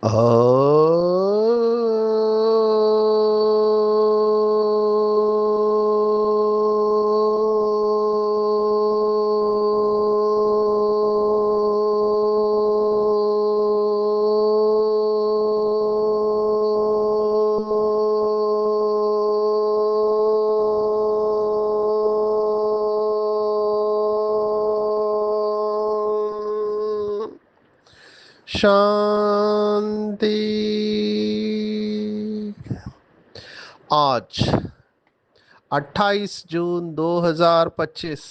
ओ शांति। आज 28 जून 2025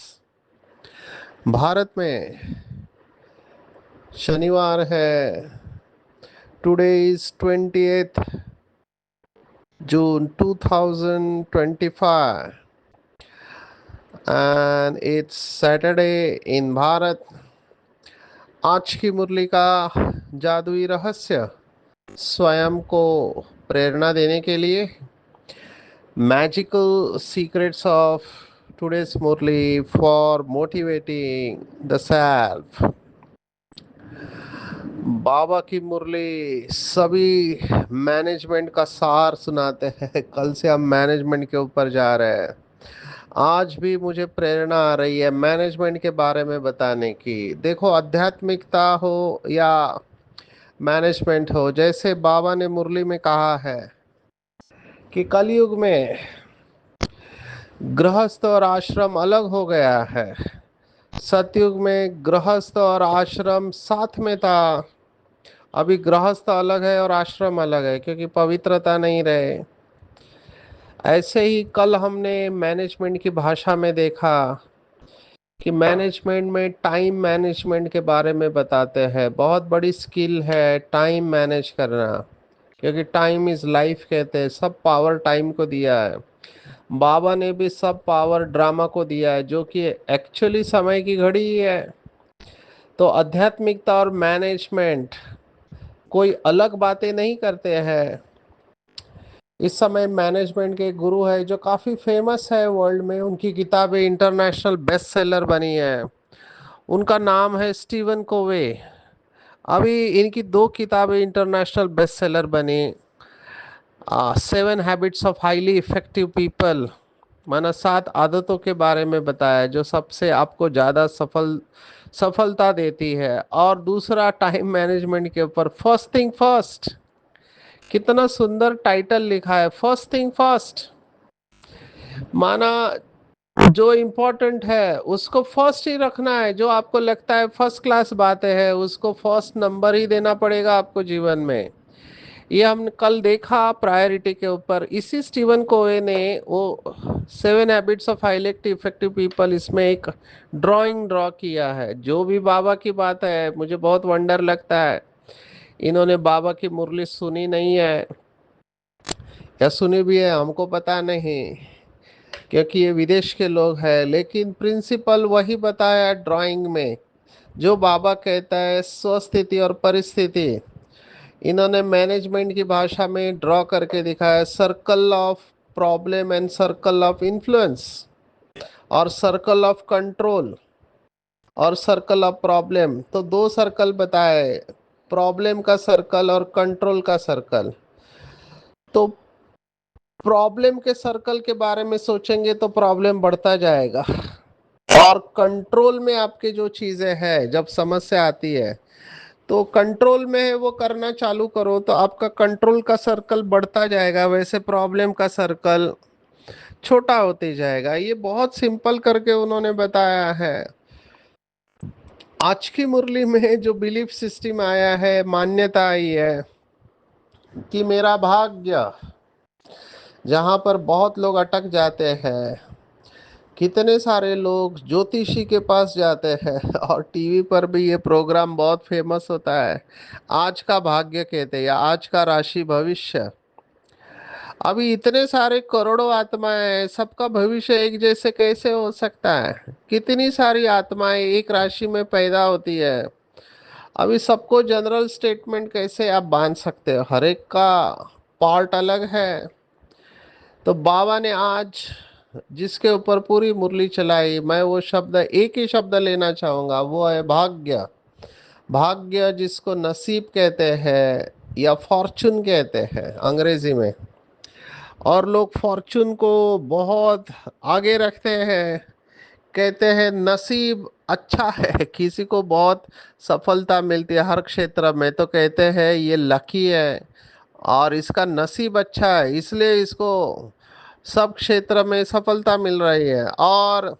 भारत में शनिवार है। Today is 28th June 2025 and it's Saturday in Bharat. आज की मुरली का जादुई रहस्य स्वयं को प्रेरणा देने के लिए magical secrets of today's Murli for motivating the self. बाबा की मुरली सभी मैनेजमेंट का सार सुनाते हैं। कल से हम मैनेजमेंट के ऊपर जा रहे हैं। आज भी मुझे प्रेरणा आ रही है मैनेजमेंट के बारे में बताने की। देखो, आध्यात्मिकता हो या मैनेजमेंट हो, जैसे बाबा ने मुरली में कहा है कि कलयुग में गृहस्थ और आश्रम अलग हो गया है। सतयुग में गृहस्थ और आश्रम साथ में था। अभी गृहस्थ अलग है और आश्रम अलग है क्योंकि पवित्रता नहीं रहे। ऐसे ही कल हमने मैनेजमेंट की भाषा में देखा कि मैनेजमेंट में टाइम मैनेजमेंट के बारे में बताते हैं। बहुत बड़ी स्किल है टाइम मैनेज करना, क्योंकि टाइम इज लाइफ कहते हैं। सब पावर टाइम को दिया है। बाबा ने भी सब पावर ड्रामा को दिया है, जो कि एक्चुअली समय की घड़ी ही है। तो आध्यात्मिकता और मैनेजमेंट कोई अलग बातें नहीं करते हैं। इस समय मैनेजमेंट के गुरु है जो काफ़ी फेमस है वर्ल्ड में। उनकी किताबें इंटरनेशनल बेस्ट सेलर बनी है। उनका नाम है स्टीवन कोवे। अभी इनकी दो किताबें इंटरनेशनल बेस्ट सेलर बनी। 7 habits of highly effective people, माना 7 आदतों के बारे में बताया जो सबसे आपको ज़्यादा सफलता देती है। और दूसरा टाइम मैनेजमेंट के ऊपर, फर्स्ट थिंग फर्स्ट। कितना सुंदर टाइटल लिखा है, फर्स्ट थिंग फर्स्ट। माना जो इम्पोर्टेंट है उसको फर्स्ट ही रखना है। जो आपको लगता है फर्स्ट क्लास बातें है उसको फर्स्ट नंबर ही देना पड़ेगा आपको जीवन में। ये हमने कल देखा प्रायोरिटी के ऊपर। इसी स्टीवन कोवे ने वो 7 habits of highly effective people, इसमें एक ड्राइंग ड्रॉ किया है। जो भी बाबा की बात है, मुझे बहुत वंडर लगता है इन्होंने बाबा की मुरली सुनी नहीं है या सुनी भी है हमको पता नहीं, क्योंकि ये विदेश के लोग हैं। लेकिन प्रिंसिपल वही बताया ड्राइंग में जो बाबा कहता है, स्वस्थिति और परिस्थिति। इन्होंने मैनेजमेंट की भाषा में ड्रॉ करके दिखाया, circle of problem and circle of influence, और सर्कल ऑफ कंट्रोल और सर्कल ऑफ प्रॉब्लम। तो दो सर्कल बताए, प्रॉब्लम का सर्कल और कंट्रोल का सर्कल। तो प्रॉब्लम के सर्कल के बारे में सोचेंगे तो प्रॉब्लम बढ़ता जाएगा, और कंट्रोल में आपके जो चीज़ें हैं, जब समस्या आती है तो कंट्रोल में है वो करना चालू करो तो आपका कंट्रोल का सर्कल बढ़ता जाएगा। वैसे प्रॉब्लम का सर्कल छोटा होते जाएगा। ये बहुत सिंपल करके उन्होंने बताया है। आज की मुरली में जो बिलीफ सिस्टम आया है, मान्यता आई है कि मेरा भाग्य, जहाँ पर बहुत लोग अटक जाते हैं। कितने सारे लोग ज्योतिषी के पास जाते हैं और टीवी पर भी ये प्रोग्राम बहुत फेमस होता है। आज का भाग्य कहते हैं या आज का राशि भविष्य। अभी इतने सारे करोड़ों आत्माएं हैं, सबका भविष्य एक जैसे कैसे हो सकता है? कितनी सारी आत्माएं एक राशि में पैदा होती है। अभी सबको जनरल स्टेटमेंट कैसे आप बांध सकते हो? हर एक का पार्ट अलग है। तो बाबा ने आज जिसके ऊपर पूरी मुरली चलाई, मैं वो शब्द, एक ही शब्द लेना चाहूँगा, वो है भाग्य। भाग्य जिसको नसीब कहते हैं, या फॉर्चून कहते हैं अंग्रेजी में। और लोग फॉर्चून को बहुत आगे रखते हैं, कहते हैं नसीब अच्छा है, किसी को बहुत सफलता मिलती है हर क्षेत्र में तो कहते हैं ये लकी है और इसका नसीब अच्छा है इसलिए इसको सब क्षेत्र में सफलता मिल रही है। और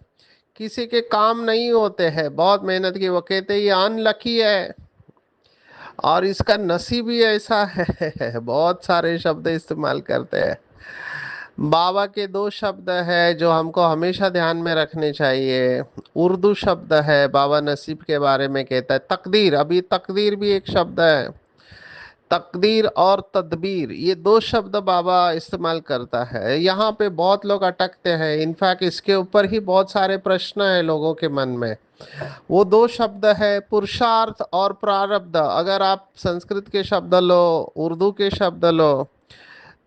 किसी के काम नहीं होते हैं बहुत मेहनत की, वो कहते हैं ये अनलकी है और इसका नसीब ही ऐसा है। बहुत सारे शब्द इस्तेमाल करते हैं। बाबा के दो शब्द है जो हमको हमेशा ध्यान में रखने चाहिए। उर्दू शब्द है, बाबा नसीब के बारे में कहता है तकदीर, अभी तकदीर भी एक शब्द है। तकदीर और तदबीर ये दो शब्द बाबा इस्तेमाल करता है। यहाँ पे बहुत लोग अटकते हैं, इनफैक्ट इसके ऊपर ही बहुत सारे प्रश्न हैं लोगों के मन में। वो दो शब्द है पुरुषार्थ और प्रारब्ध। अगर आप संस्कृत के शब्द लो, उर्दू के शब्द लो,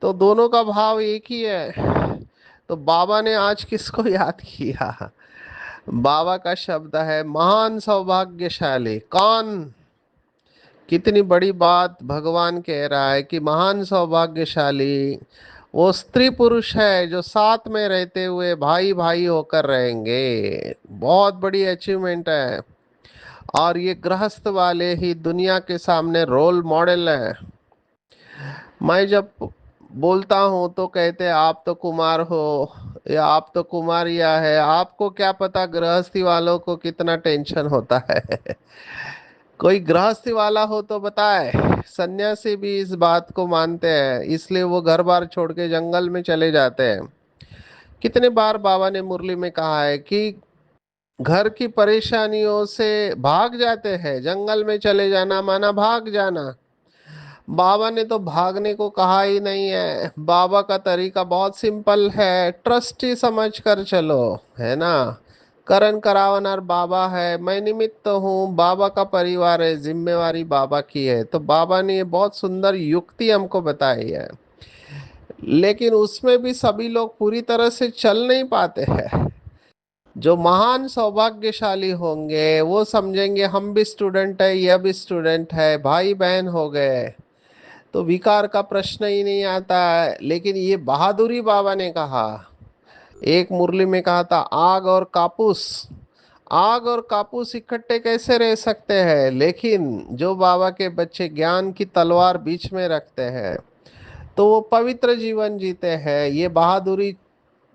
तो दोनों का भाव एक ही है। तो बाबा ने आज किसको याद किया? बाबा का शब्द है महान सौभाग्यशाली। कौन? कितनी बड़ी बात भगवान कह रहा है कि महान सौभाग्यशाली वो स्त्री पुरुष है जो साथ में रहते हुए भाई भाई होकर रहेंगे। बहुत बड़ी अचीवमेंट है। और ये गृहस्थ वाले ही दुनिया के सामने रोल मॉडल है। मैं जब बोलता हूँ तो कहते हैं आप तो कुमार हो या आप तो कुमारिया है, आपको क्या पता गृहस्थी वालों को कितना टेंशन होता है। कोई गृहस्थी वाला हो तो बताए। सन्यासी भी इस बात को मानते हैं, इसलिए वो घर बार छोड़ के जंगल में चले जाते हैं। कितने बार बाबा ने मुरली में कहा है कि घर की परेशानियों से भाग जाते हैं, जंगल में चले जाना माना भाग जाना। बाबा ने तो भागने को कहा ही नहीं है। बाबा का तरीका बहुत सिंपल है, ट्रस्टी समझ कर चलो, है ना। करण करावनर बाबा है, मैं निमित्त हूँ, बाबा का परिवार है, जिम्मेवारी बाबा की है। तो बाबा ने ये बहुत सुंदर युक्ति हमको बताई है, लेकिन उसमें भी सभी लोग पूरी तरह से चल नहीं पाते हैं। जो महान सौभाग्यशाली होंगे वो समझेंगे हम भी स्टूडेंट है, यह भी स्टूडेंट है, भाई बहन हो गए, तो विकार का प्रश्न ही नहीं आता है। लेकिन ये बहादुरी बाबा ने कहा, एक मुरली में कहा था आग और कापूस, आग और कापूस इकट्ठे कैसे रह सकते हैं। लेकिन जो बाबा के बच्चे ज्ञान की तलवार बीच में रखते हैं तो वो पवित्र जीवन जीते हैं। ये बहादुरी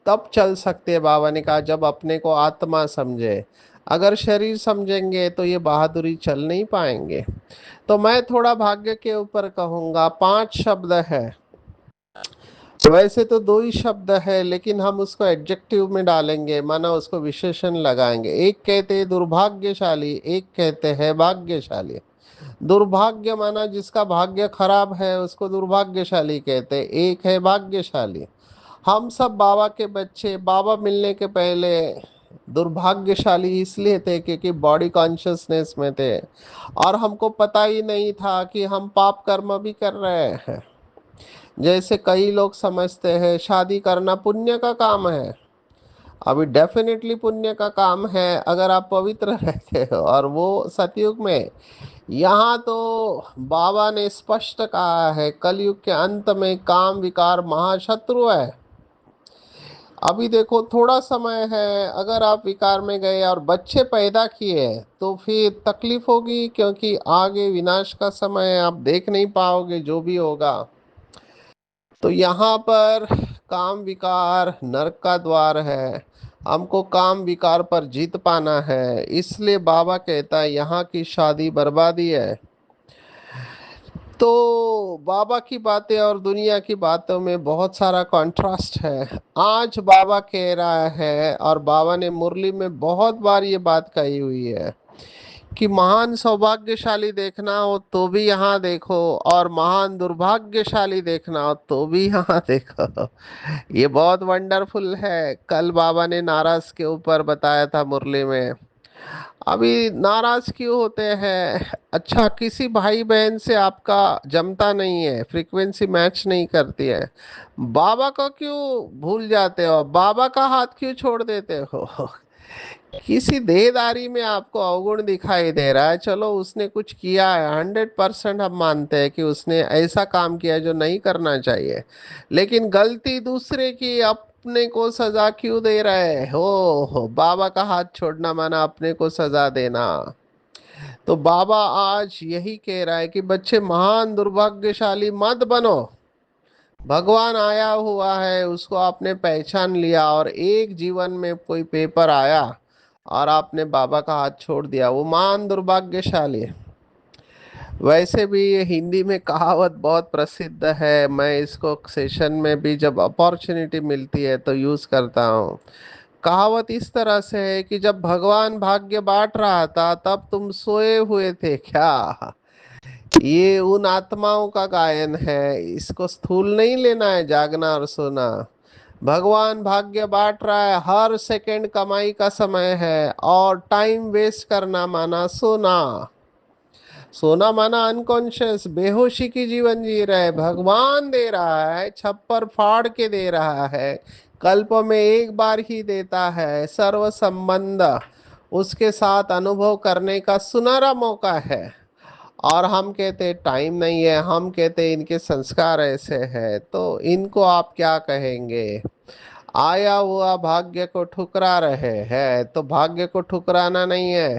तब चल सकती है, बाबा ने कहा, जब अपने को आत्मा समझे। अगर शरीर समझेंगे तो ये बहादुरी चल नहीं पाएंगे। तो मैं थोड़ा भाग्य के ऊपर कहूंगा। 5 शब्द है, वैसे तो 2 ही शब्द है, लेकिन हम उसको एडजेक्टिव में डालेंगे, माना उसको विशेषण लगाएंगे। एक कहते हैं दुर्भाग्यशाली, एक कहते हैं भाग्यशाली। दुर्भाग्य माना जिसका भाग्य खराब है उसको दुर्भाग्यशाली कहते हैं, एक है भाग्यशाली। हम सब बाबा के बच्चे बाबा मिलने के पहले दुर्भाग्यशाली इसलिए थे क्योंकि बॉडी कॉन्शियसनेस में थे और हमको पता ही नहीं था कि हम पाप कर्म भी कर रहे हैं। जैसे कई लोग समझते हैं शादी करना पुण्य का काम है। अभी डेफिनेटली पुण्य का काम है अगर आप पवित्र रहते हो, और वो सतयुग में। यहाँ तो बाबा ने स्पष्ट कहा है कलयुग के अंत में काम विकार महाशत्रु है। अभी देखो थोड़ा समय है, अगर आप विकार में गए और बच्चे पैदा किए तो फिर तकलीफ होगी, क्योंकि आगे विनाश का समय है, आप देख नहीं पाओगे जो भी होगा। तो यहाँ पर काम विकार नरक का द्वार है। हमको काम विकार पर जीत पाना है, इसलिए बाबा कहता है यहाँ की शादी बर्बादी है। तो बाबा की बातें और दुनिया की बातों में बहुत सारा कंट्रास्ट है। आज बाबा कह रहा है, और बाबा ने मुरली में बहुत बार ये बात कही हुई है कि महान सौभाग्यशाली देखना हो तो भी यहाँ देखो, और महान दुर्भाग्यशाली देखना हो तो भी यहाँ देखो। ये बहुत वंडरफुल है। कल बाबा ने नाराज के ऊपर बताया था मुरली में। अभी नाराज क्यों होते हैं? अच्छा, किसी भाई बहन से आपका जमता नहीं है, फ्रीक्वेंसी मैच नहीं करती है, बाबा को क्यों भूल जाते हो, बाबा का हाथ क्यों छोड़ देते हो? किसी देहदारी में आपको अवगुण दिखाई दे रहा है, चलो उसने कुछ किया है, 100% हम मानते हैं कि उसने ऐसा काम किया जो नहीं करना चाहिए, लेकिन गलती दूसरे की, अपने को सजा क्यों दे रहे हो? बाबा का हाथ छोड़ना माना अपने को सजा देना। तो बाबा आज यही कह रहा है कि बच्चे महान दुर्भाग्यशाली मत बनो। भगवान आया हुआ है, उसको आपने पहचान लिया, और एक जीवन में कोई पेपर आया और आपने बाबा का हाथ छोड़ दिया, वो महान दुर्भाग्यशाली है। वैसे भी ये हिंदी में कहावत बहुत प्रसिद्ध है, मैं इसको सेशन में भी जब अपॉर्चुनिटी मिलती है तो यूज करता हूँ। कहावत इस तरह से है कि जब भगवान भाग्य बांट रहा था तब तुम सोए हुए थे क्या? ये उन आत्माओं का गायन है, इसको स्थूल नहीं लेना है जागना और सोना। भगवान भाग्य बांट रहा है, हर सेकंड कमाई का समय है, और टाइम वेस्ट करना माना सोना। सोना माना अनकॉन्शियस, बेहोशी की जीवन जी रहे। भगवान दे रहा है, छप्पर फाड़ के दे रहा है, कल्प में एक बार ही देता है, सर्व संबंध उसके साथ अनुभव करने का सुनहरा मौका है। और हम कहते टाइम नहीं है, हम कहते इनके संस्कार ऐसे हैं, तो इनको आप क्या कहेंगे? आया हुआ भाग्य को ठुकरा रहे हैं, तो भाग्य को ठुकराना नहीं है।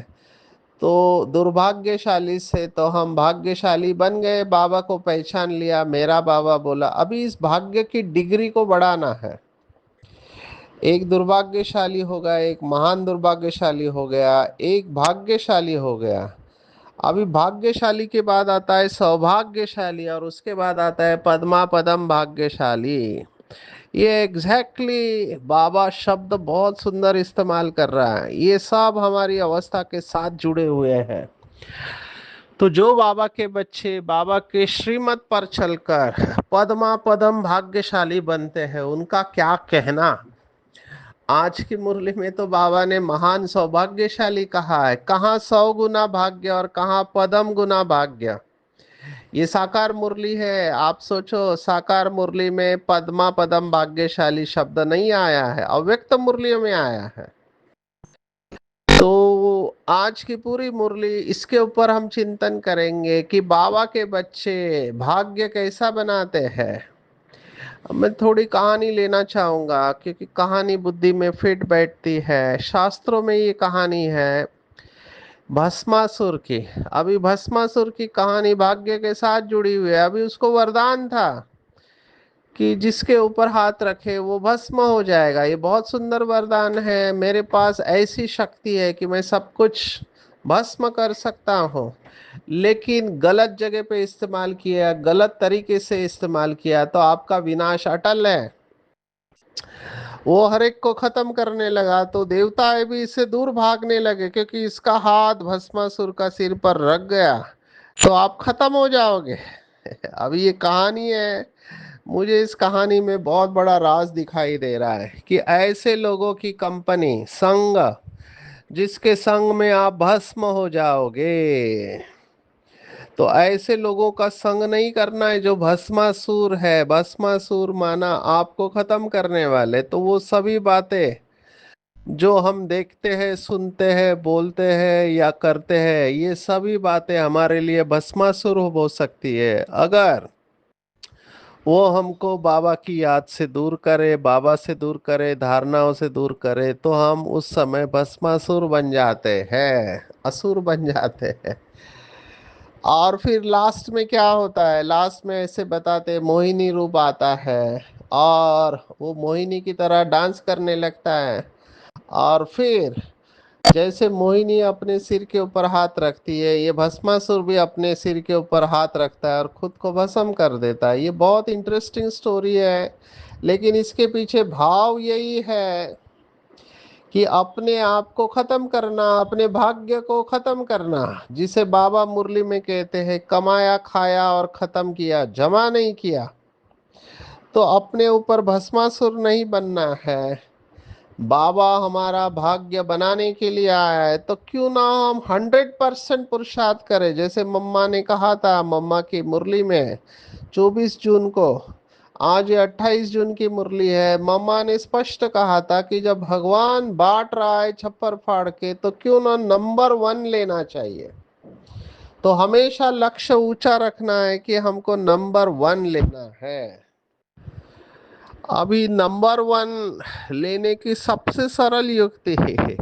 तो दुर्भाग्यशाली से तो हम भाग्यशाली बन गए, बाबा को पहचान लिया, मेरा बाबा बोला। अभी इस भाग्य की डिग्री को बढ़ाना है। एक दुर्भाग्यशाली हो गया, एक महान दुर्भाग्यशाली हो गया, एक भाग्यशाली हो गया। अभी भाग्यशाली के बाद आता है सौभाग्यशाली, और उसके बाद आता है पद्मा पदम भाग्यशाली। ये एग्जैक्टली बाबा शब्द बहुत सुंदर इस्तेमाल कर रहा है, ये सब हमारी अवस्था के साथ जुड़े हुए हैं। तो जो बाबा के बच्चे बाबा के श्रीमत पर चलकर पद्मा पदम भाग्यशाली बनते हैं, उनका क्या कहना। आज की मुरली में तो बाबा ने महान सौभाग्यशाली कहा है, कहाँ 100 गुना भाग्य और कहाँ पदम गुना भाग्य। ये साकार मुरली है, आप सोचो साकार मुरली में पद्मा पदम भाग्यशाली शब्द नहीं आया है, अव्यक्त मुरलियों में आया है। तो आज की पूरी मुरली इसके ऊपर हम चिंतन करेंगे कि बाबा के बच्चे भाग्य कैसा बनाते हैं। अब मैं थोड़ी कहानी लेना चाहूंगा, क्योंकि कहानी बुद्धि में फिट बैठती है। शास्त्रों में ये कहानी है भस्मासुर की। अभी भस्मासुर की कहानी भाग्य के साथ जुड़ी हुई है। अभी उसको वरदान था कि जिसके ऊपर हाथ रखे वो भस्म हो जाएगा। ये बहुत सुंदर वरदान है, मेरे पास ऐसी शक्ति है कि मैं सब कुछ भस्म कर सकता हूँ। लेकिन गलत जगह पे इस्तेमाल किया, गलत तरीके से इस्तेमाल किया तो आपका विनाश अटल है। वो हर एक को खत्म करने लगा, तो देवताएं भी इससे दूर भागने लगे, क्योंकि इसका हाथ भस्मासुर का सिर पर रख गया तो आप खत्म हो जाओगे। अभी ये कहानी है, मुझे इस कहानी में बहुत बड़ा राज दिखाई दे रहा है कि ऐसे लोगों की कंपनी संग, जिसके संग में आप भस्म हो जाओगे। तो ऐसे लोगों का संग नहीं करना है जो भस्मासुर है। भस्मासुर माना आपको खत्म करने वाले। तो वो सभी बातें जो हम देखते हैं, सुनते हैं, बोलते हैं या करते हैं, ये सभी बातें हमारे लिए भस्मासुर हो सकती है अगर वो हमको बाबा की याद से दूर करे, बाबा से दूर करे, धारणाओं से दूर करे, तो हम उस समय भस्मासुर बन जाते हैं, असुर बन जाते हैं। और फिर लास्ट में क्या होता है, लास्ट में ऐसे बताते हैं, मोहिनी रूप आता है और वो मोहिनी की तरह डांस करने लगता है। और फिर जैसे मोहिनी अपने सिर के ऊपर हाथ रखती है, ये भस्मासुर भी अपने सिर के ऊपर हाथ रखता है और खुद को भस्म कर देता है। ये बहुत इंटरेस्टिंग स्टोरी है, लेकिन इसके पीछे भाव यही है कि अपने आप को खत्म करना, अपने भाग्य को खत्म करना, जिसे बाबा मुरली में कहते हैं कमाया खाया और खत्म किया, जमा नहीं किया। तो अपने ऊपर भस्मासुर नहीं बनना है। बाबा हमारा भाग्य बनाने के लिए आया है, तो क्यों ना हम 100% पुरुषार्थ करें। जैसे मम्मा ने कहा था, मम्मा की मुरली में 24 जून को आज ये 28 जून की मुरली है। मम्मा ने स्पष्ट कहा था कि जब भगवान बांट रहा है छप्पर फाड़ के, तो क्यों ना नंबर 1 लेना चाहिए। तो हमेशा लक्ष्य ऊंचा रखना है कि हमको नंबर 1 लेना है। अभी नंबर 1 लेने की सबसे सरल युक्ति है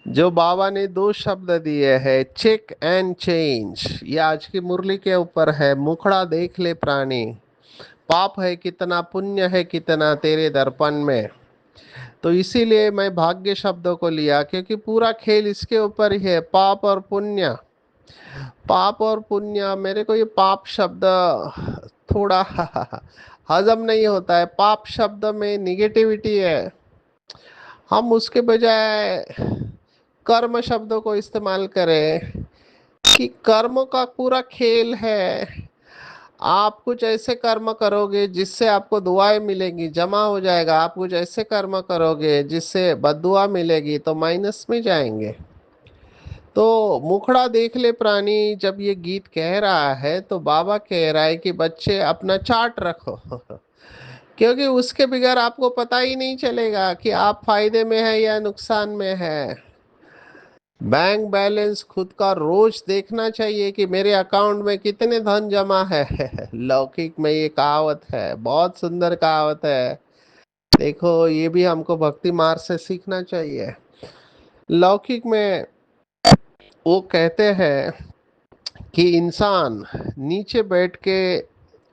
जो बाबा ने 2 शब्द दिए हैं, चेक एंड चेंज। ये आज की मुरली के ऊपर है। मुखड़ा देख ले प्राणी, पाप है कितना, पुण्य है कितना तेरे दर्पण में। तो इसीलिए मैं भाग्य शब्दों को लिया, क्योंकि पूरा खेल इसके ऊपर ही है, पाप और पुण्य। पाप और पुण्य, मेरे को ये पाप शब्द थोड़ा हजम नहीं होता है। पाप शब्द में निगेटिविटी है। हम उसके बजाय कर्म शब्दों को इस्तेमाल करें कि कर्म का पूरा खेल है। आप कुछ ऐसे कर्म करोगे जिससे आपको दुआएं मिलेंगी, जमा हो जाएगा। आप कुछ ऐसे कर्म करोगे जिससे बद्दुआ मिलेगी, तो माइनस में जाएंगे। तो मुखड़ा देख ले प्राणी जब ये गीत कह रहा है, तो बाबा कह रहा है कि बच्चे अपना चार्ट रखो क्योंकि उसके बगैर आपको पता ही नहीं चलेगा कि आप फायदे में है या नुकसान में है। बैंक बैलेंस खुद का रोज देखना चाहिए कि मेरे अकाउंट में कितने धन जमा है लौकिक में ये कहावत है, बहुत सुंदर कहावत है। देखो, ये भी हमको भक्ति मार्ग से सीखना चाहिए। लौकिक में वो कहते हैं कि इंसान नीचे बैठ के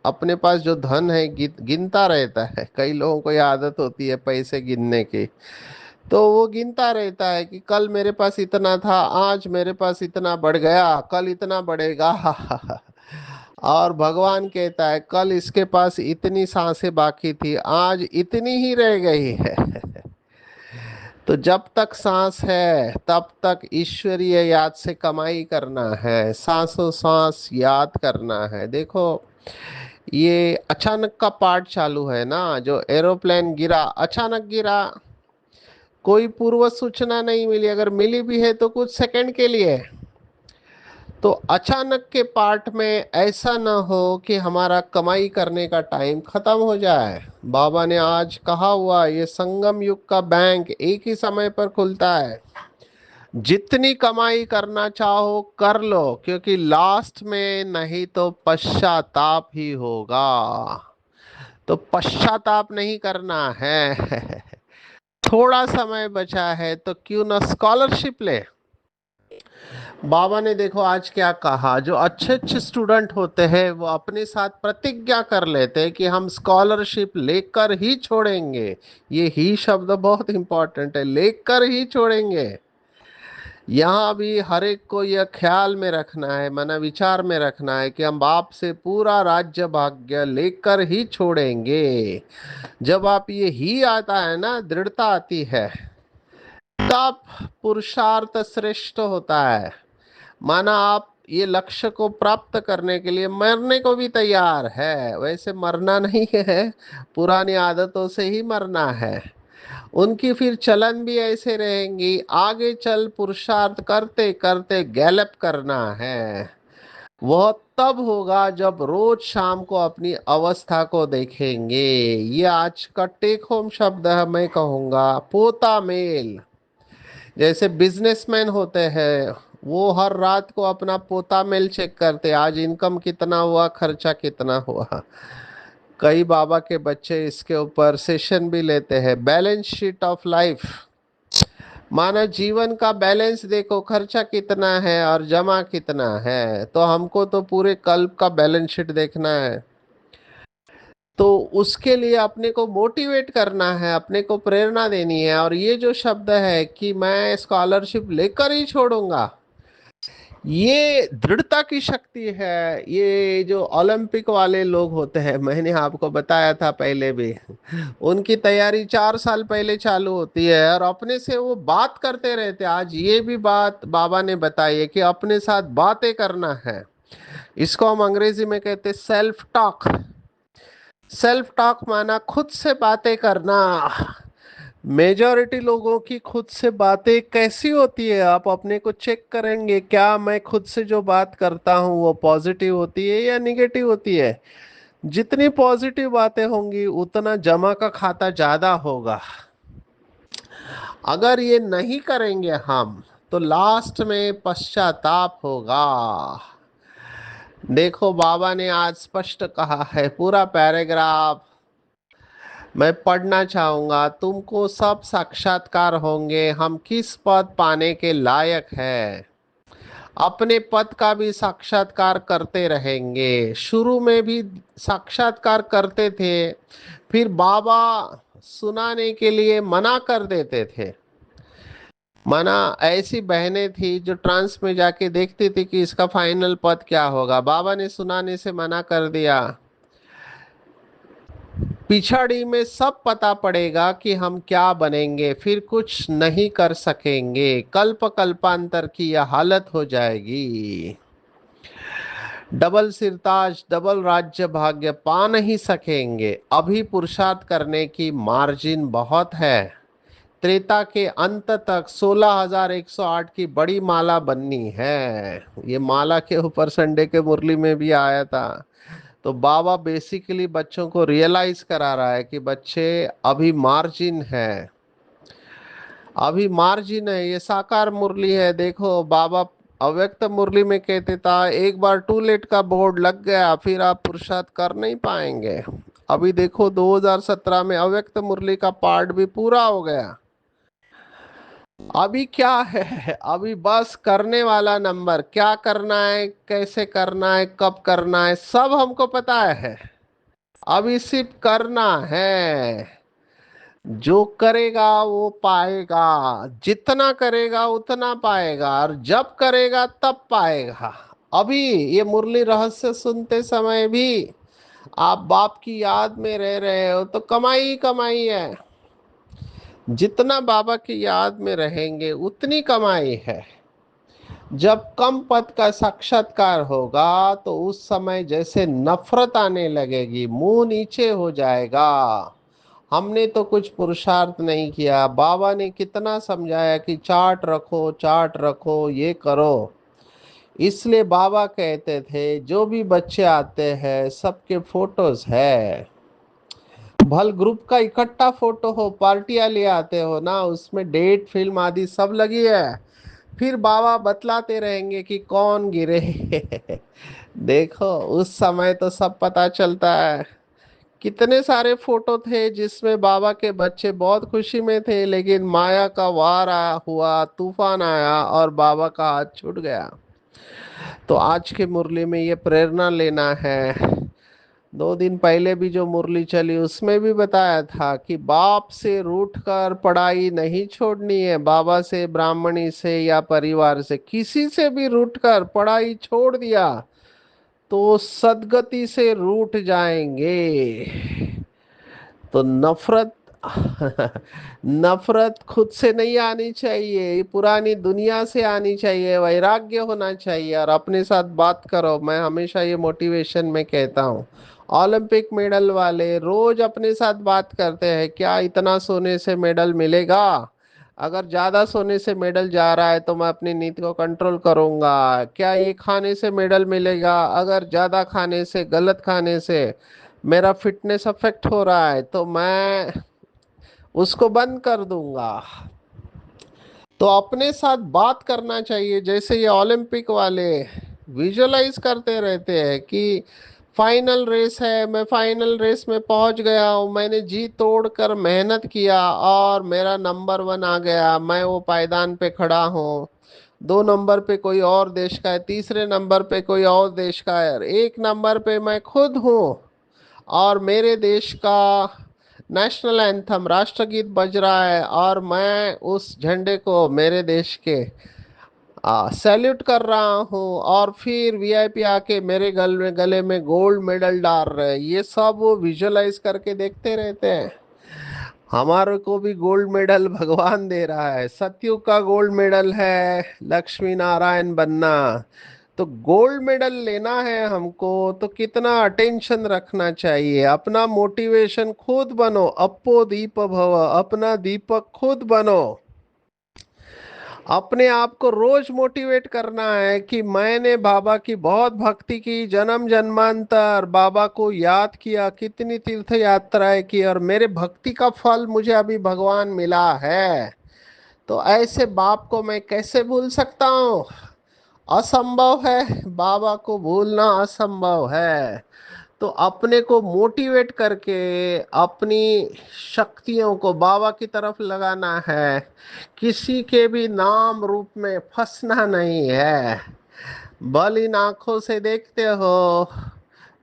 अपने पास जो धन है गिनता रहता है। कई लोगों को ये आदत होती है पैसे गिनने की। तो वो गिनता रहता है कि कल मेरे पास इतना था, आज मेरे पास इतना बढ़ गया, कल इतना बढ़ेगा और भगवान कहता है कल इसके पास इतनी सांसें बाकी थी, आज इतनी ही रह गई है तो जब तक सांस है तब तक ईश्वरीय याद से कमाई करना है, सांसों सांस याद करना है। देखो, ये अचानक का पार्ट चालू है ना। जो एरोप्लेन गिरा, अचानक गिरा, कोई पूर्व सूचना नहीं मिली। अगर मिली भी है तो कुछ सेकंड के लिए। तो अचानक के पार्ट में ऐसा ना हो कि हमारा कमाई करने का टाइम खत्म हो जाए। बाबा ने आज कहा हुआ, ये संगम युग का बैंक एक ही समय पर खुलता है। जितनी कमाई करना चाहो कर लो, क्योंकि लास्ट में नहीं तो पश्चाताप ही होगा। तो पश्चाताप नहीं करना है थोड़ा समय बचा है तो क्यों ना स्कॉलरशिप ले। बाबा ने देखो आज क्या कहा, जो अच्छे अच्छे स्टूडेंट होते हैं वो अपने साथ प्रतिज्ञा कर लेते हैं कि हम स्कॉलरशिप लेकर ही छोड़ेंगे। ये ही शब्द बहुत इंपॉर्टेंट है, लेकर ही छोड़ेंगे। यहाँ भी हर एक को यह ख्याल में रखना है, मन विचार में रखना है कि हम बाप से पूरा राज्य भाग्य लेकर ही छोड़ेंगे। जब आप ये ही आता है ना, दृढ़ता आती है, तब पुरुषार्थ श्रेष्ठ होता है। माना आप ये लक्ष्य को प्राप्त करने के लिए मरने को भी तैयार है। वैसे मरना नहीं है, पुरानी आदतों से ही मरना है। उनकी फिर चलन भी ऐसे रहेंगी, आगे चल पुरुषार्थ करते करते गैलप करना है। वह तब होगा जब रोज शाम को अपनी अवस्था को देखेंगे। ये आज का टेक होम शब्द है, मैं कहूँगा पोता मेल। जैसे बिजनेसमैन होते हैं, वो हर रात को अपना पोता मेल चेक करते, आज इनकम कितना हुआ, खर्चा कितना हुआ। कई बाबा के बच्चे इसके ऊपर सेशन भी लेते हैं, बैलेंस शीट ऑफ लाइफ। माना जीवन का बैलेंस देखो, खर्चा कितना है और जमा कितना है। तो हमको तो पूरे कल्प का बैलेंस शीट देखना है। तो उसके लिए अपने को मोटिवेट करना है, अपने को प्रेरणा देनी है। और ये जो शब्द है कि मैं स्कॉलरशिप लेकर ही छोड़ूंगा, ये दृढ़ता की शक्ति है। ये जो ओलंपिक वाले लोग होते हैं, मैंने आपको बताया था पहले भी, उनकी तैयारी 4 साल पहले चालू होती है और अपने से वो बात करते रहते हैं। आज ये भी बात बाबा ने बताई है कि अपने साथ बातें करना है। इसको हम अंग्रेजी में कहते हैं सेल्फ टॉक। सेल्फ टॉक माना खुद से बातें करना। मेजॉरिटी लोगों की खुद से बातें कैसी होती है, आप अपने को चेक करेंगे, क्या मैं खुद से जो बात करता हूँ वो पॉजिटिव होती है या निगेटिव होती है। जितनी पॉजिटिव बातें होंगी उतना जमा का खाता ज्यादा होगा। अगर ये नहीं करेंगे हम तो लास्ट में पश्चाताप होगा। देखो बाबा ने आज स्पष्ट कहा है, पूरा पैराग्राफ मैं पढ़ना चाहूंगा। तुमको सब साक्षात्कार होंगे, हम किस पद पाने के लायक हैं। अपने पद का भी साक्षात्कार करते रहेंगे। शुरू में भी साक्षात्कार करते थे, फिर बाबा सुनाने के लिए मना कर देते थे। मना, ऐसी बहनें थी जो ट्रांस में जाके देखती थी कि इसका फाइनल पद क्या होगा, बाबा ने सुनाने से मना कर दिया। पिछड़ी में सब पता पड़ेगा कि हम क्या बनेंगे, फिर कुछ नहीं कर सकेंगे, कल्प कल्पांतर की यह हालत हो जाएगी। डबल सिरताज, डबल राज्य भाग्य पा नहीं सकेंगे। अभी पुरुषार्थ करने की मार्जिन बहुत है। त्रेता के अंत तक 16,108 की बड़ी माला बननी है। ये माला के ऊपर संडे के मुरली में भी आया था। तो बाबा बेसिकली बच्चों को रियलाइज करा रहा है कि बच्चे अभी मार्जिन है, अभी मार्जिन है। ये साकार मुरली है। देखो बाबा अव्यक्त मुरली में कहते था, एक बार टू लेट का बोर्ड लग गया फिर आप पुरुषार्थ कर नहीं पाएंगे। अभी देखो 2017 में अव्यक्त मुरली का पार्ट भी पूरा हो गया। अभी क्या है, अभी बस करने वाला नंबर, क्या करना है, कैसे करना है, कब करना है, सब हमको पता है। अभी सिर्फ करना है। जो करेगा वो पाएगा, जितना करेगा उतना पाएगा, और जब करेगा तब पाएगा। अभी ये मुरली रहस्य सुनते समय भी आप बाप की याद में रह रहे हो तो कमाई ही कमाई है। जितना बाबा की याद में रहेंगे उतनी कमाई है। जब कम पद का साक्षात्कार होगा तो उस समय जैसे नफरत आने लगेगी, मुंह नीचे हो जाएगा। हमने तो कुछ पुरुषार्थ नहीं किया। बाबा ने कितना समझाया कि चार्ट रखो, चार्ट रखो, ये करो। इसलिए बाबा कहते थे जो भी बच्चे आते हैं सबके फोटोज है। भल ग्रुप का इकट्ठा फोटो हो, पार्टियां ले आते हो ना, उसमें डेट फिल्म आदि सब लगी है। फिर बाबा बतलाते रहेंगे कि कौन गिरे। देखो उस समय तो सब पता चलता है। कितने सारे फोटो थे जिसमें बाबा के बच्चे बहुत खुशी में थे, लेकिन माया का वार आया हुआ, तूफान आया और बाबा का हाथ छूट गया। तो आज के मुरली में ये प्रेरणा लेना है। 2 दिन पहले भी जो मुरली चली उसमें भी बताया था कि बाप से रूठ कर पढ़ाई नहीं छोड़नी है। बाबा से, ब्राह्मणी से या परिवार से, किसी से भी रूठ कर पढ़ाई छोड़ दिया तो सदगति से रूठ जाएंगे। तो नफरत नफरत खुद से नहीं आनी चाहिए, ये पुरानी दुनिया से आनी चाहिए। वैराग्य होना चाहिए और अपने साथ बात करो। मैं हमेशा ये मोटिवेशन में कहता हूँ, ओलंपिक मेडल वाले रोज अपने साथ बात करते हैं, क्या इतना सोने से मेडल मिलेगा? अगर ज्यादा सोने से मेडल जा रहा है तो मैं अपनी नीति को कंट्रोल करूंगा। क्या ये खाने से मेडल मिलेगा? अगर ज्यादा खाने से, गलत खाने से मेरा फिटनेस अफेक्ट हो रहा है तो मैं उसको बंद कर दूंगा। तो अपने साथ बात करना चाहिए। जैसे ये ओलंपिक वाले विजुअलाइज करते रहते हैं कि फाइनल रेस है, मैं फाइनल रेस में पहुंच गया हूँ, मैंने जी तोड़ कर मेहनत किया और मेरा नंबर 1 आ गया, मैं वो पायदान पे खड़ा हूँ। 2 नंबर पे कोई और देश का है, तीसरे नंबर पे कोई और देश का है, 1 नंबर पे मैं खुद हूँ। और मेरे देश का नेशनल एंथम, राष्ट्रगीत बज रहा है और मैं उस झंडे को, मेरे देश के सैल्यूट कर रहा हूँ। और फिर वीआईपी आके मेरे गले में गोल्ड मेडल डाल रहे हैं। ये सब वो विजुअलाइज करके देखते रहते हैं। हमारे को भी गोल्ड मेडल भगवान दे रहा है। सतयुग का गोल्ड मेडल है लक्ष्मी नारायण बनना। तो गोल्ड मेडल लेना है हमको तो कितना अटेंशन रखना चाहिए। अपना मोटिवेशन खुद बनो, अपो दीप भव, अपना दीपक खुद बनो। अपने आप को रोज मोटिवेट करना है कि मैंने बाबा की बहुत भक्ति की, जन्म जन्मांतर बाबा को याद किया, कितनी तीर्थ यात्राएं की, और मेरे भक्ति का फल मुझे अभी भगवान मिला है। तो ऐसे बाप को मैं कैसे भूल सकता हूँ? असंभव है, बाबा को भूलना असंभव है। तो अपने को मोटिवेट करके अपनी शक्तियों को बाबा की तरफ लगाना है। किसी के भी नाम रूप में फंसना नहीं है। बल इन आंखों से देखते हो,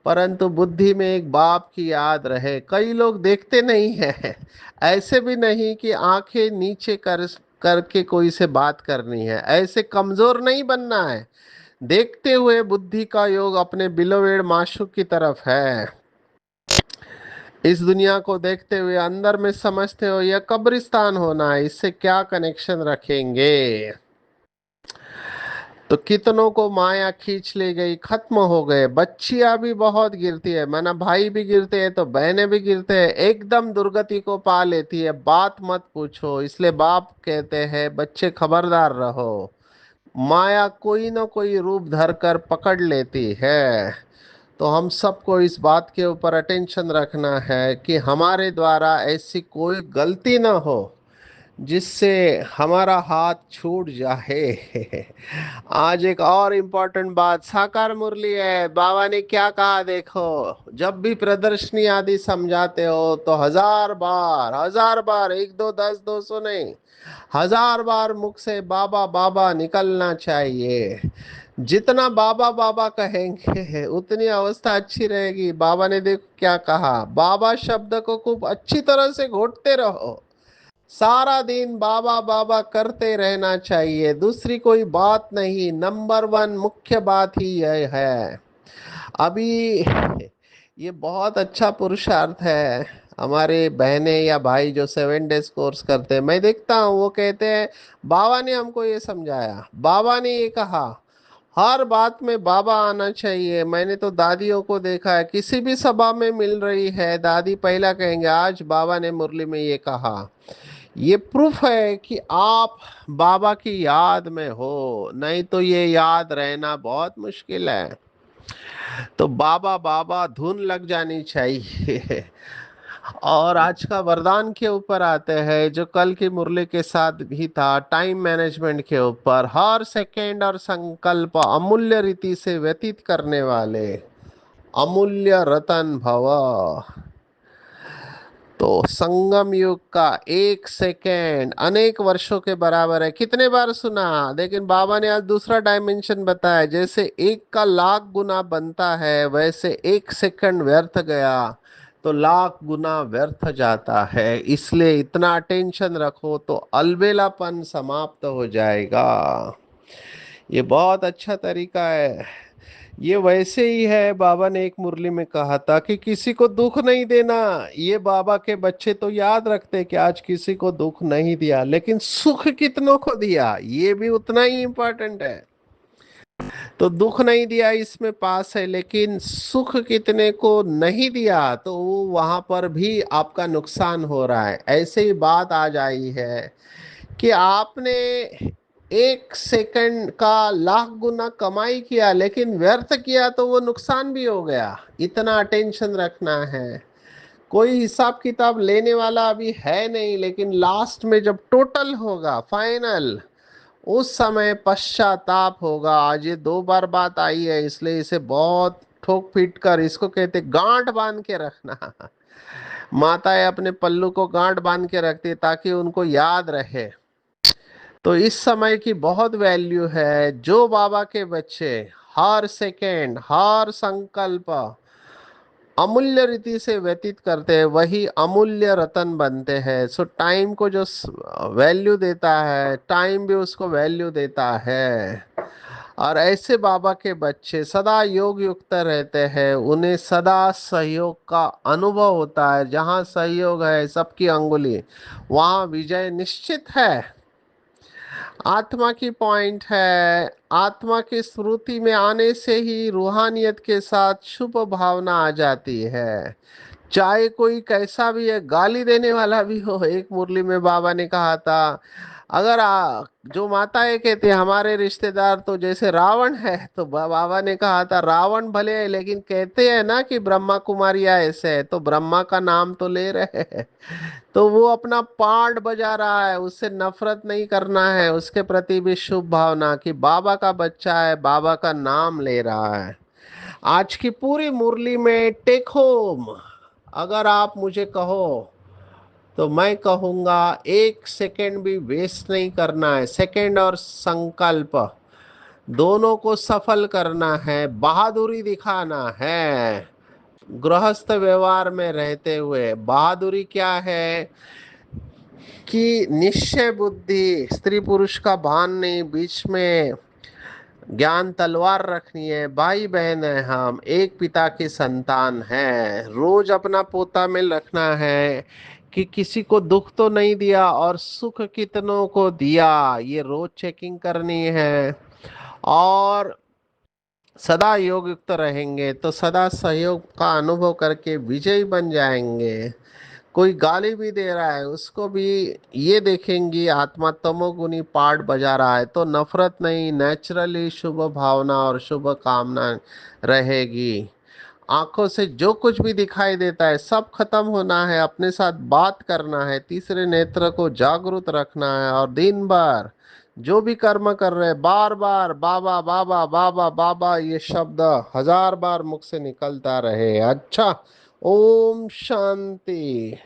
परंतु बुद्धि में एक बाप की याद रहे। कई लोग देखते नहीं है। ऐसे भी नहीं कि आंखें नीचे कर करके कोई से बात करनी है, ऐसे कमजोर नहीं बनना है। देखते हुए बुद्धि का योग अपने बिलोवेड माशूक की तरफ है। इस दुनिया को देखते हुए अंदर में समझते हो यह कब्रिस्तान होना है, इससे क्या कनेक्शन रखेंगे? तो कितनों को माया खींच ले गई, खत्म हो गए। बच्चियां भी बहुत गिरती है, माना भाई भी गिरते हैं तो बहनें भी गिरते हैं, एकदम दुर्गति को पा लेती है, बात मत पूछो। इसलिए बाप कहते हैं बच्चे खबरदार रहो, माया कोई ना कोई रूप धर कर पकड़ लेती है। तो हम सबको इस बात के ऊपर अटेंशन रखना है कि हमारे द्वारा ऐसी कोई गलती ना हो जिससे हमारा हाथ छूट जाए। आज एक और इम्पोर्टेंट बात, साकार मुरली है, बाबा ने क्या कहा देखो। जब भी प्रदर्शनी आदि समझाते हो तो हजार बार, एक दो दस दो सौ नहीं, हजार बार मुख से बाबा बाबा निकलना चाहिए। जितना बाबा बाबा कहेंगे उतनी अवस्था अच्छी रहेगी। बाबा ने देखो क्या कहा, बाबा शब्द को खूब अच्छी तरह से घोटते रहो, सारा दिन बाबा बाबा करते रहना चाहिए, दूसरी कोई बात नहीं। नंबर वन मुख्य बात ही यह है। अभी ये बहुत अच्छा पुरुषार्थ है। हमारे बहनें या भाई जो 7 डेज कोर्स करते हैं, मैं देखता हूँ वो कहते हैं बाबा ने हमको ये समझाया, बाबा ने ये कहा, हर बात में बाबा आना चाहिए। मैंने तो दादियों को देखा है, किसी भी सभा में मिल रही है, दादी पहला कहेंगे आज बाबा ने मुरली में ये कहा। ये प्रूफ है कि आप बाबा की याद में हो, नहीं तो ये याद रहना बहुत मुश्किल है। तो बाबा बाबा धुन लग जानी चाहिए। और आज का वरदान के ऊपर आते हैं, जो कल की मुरली के साथ भी था, टाइम मैनेजमेंट के ऊपर। हर सेकेंड और संकल्प अमूल्य रीति से व्यतीत करने वाले अमूल्य रतन भव। तो संगम युग का एक सेकेंड अनेक वर्षों के बराबर है। कितने बार सुना, लेकिन बाबा ने आज दूसरा डायमेंशन बताया। जैसे एक का लाख गुना बनता है, वैसे एक सेकंड व्यर्थ गया तो लाख गुना व्यर्थ जाता है। इसलिए इतना टेंशन रखो तो अलबेलापन समाप्त हो जाएगा। ये बहुत अच्छा तरीका है। ये वैसे ही है, बाबा ने एक मुरली में कहा था कि किसी को दुख नहीं देना। ये बाबा के बच्चे तो याद रखते कि आज किसी को दुख नहीं दिया, लेकिन सुख कितनों को दिया ये भी उतना ही इंपॉर्टेंट है। तो दुख नहीं दिया इसमें पास है, लेकिन सुख कितने को नहीं दिया तो वो वहां पर भी आपका नुकसान हो रहा है। ऐसे ही बात आज आई है कि आपने एक सेकंड का लाख गुना कमाई किया, लेकिन व्यर्थ किया तो वो नुकसान भी हो गया। इतना अटेंशन रखना है। कोई हिसाब किताब लेने वाला अभी है नहीं, लेकिन लास्ट में जब टोटल होगा फाइनल, उस समय पश्चाताप होगा। आज ये 2 बार बात आई है, इसलिए इसे बहुत ठोक पीट कर, इसको कहते गांठ बांध के रखना। माताएं अपने पल्लू को गांठ बांध के रखती है ताकि उनको याद रहे। तो इस समय की बहुत वैल्यू है। जो बाबा के बच्चे हर सेकेंड हर संकल्प अमूल्य रीति से व्यतीत करते हैं, वही अमूल्य रतन बनते हैं। सो टाइम को जो वैल्यू देता है, टाइम भी उसको वैल्यू देता है। और ऐसे बाबा के बच्चे सदा योग युक्त रहते हैं, उन्हें सदा सहयोग का अनुभव होता है। जहाँ सहयोग है सबकी अंगुली, वहाँ विजय निश्चित है। आत्मा की पॉइंट है, आत्मा की स्मृति में आने से ही रूहानियत के साथ शुभ भावना आ जाती है। चाहे कोई कैसा भी है, गाली देने वाला भी हो। एक मुरली में बाबा ने कहा था, अगर जो माताएं कहती है हमारे रिश्तेदार तो जैसे रावण है, तो बाबा ने कहा था रावण भले है लेकिन कहते हैं ना कि ब्रह्मा कुमारियां ऐसे है, तो ब्रह्मा का नाम तो ले रहे हैं। तो वो अपना पार्ट बजा रहा है, उससे नफरत नहीं करना है, उसके प्रति भी शुभ भावना कि बाबा का बच्चा है, बाबा का नाम ले रहा है। आज की पूरी मुरली में टेक होम, अगर आप मुझे कहो तो मैं कहूंगा एक सेकंड भी वेस्ट नहीं करना है। सेकंड और संकल्प दोनों को सफल करना है, बहादुरी दिखाना है। गृहस्थ व्यवहार में रहते हुए बहादुरी क्या है कि निश्चय बुद्धि, स्त्री पुरुष का भान नहीं, बीच में ज्ञान तलवार रखनी है। भाई बहन है, हम एक पिता की संतान है। रोज अपना पोता में रखना है कि किसी को दुख तो नहीं दिया और सुख कितनों को दिया, ये रोज चेकिंग करनी है। और सदा योग युक्त रहेंगे तो सदा सहयोग का अनुभव करके विजयी बन जाएंगे। कोई गाली भी दे रहा है उसको भी ये देखेंगी आत्मा तमोगुनी पार्ट बजा रहा है, तो नफरत नहीं, नेचुरली शुभ भावना और शुभ कामना रहेगी। आंखों से जो कुछ भी दिखाई देता है सब खत्म होना है, अपने साथ बात करना है, तीसरे नेत्र को जागरूक रखना है, और दिन भर जो भी कर्म कर रहे हैं बार बार बाबा बाबा बाबा बाबा ये शब्द 1000 बार मुख से निकलता रहे। अच्छा, ओम शांति।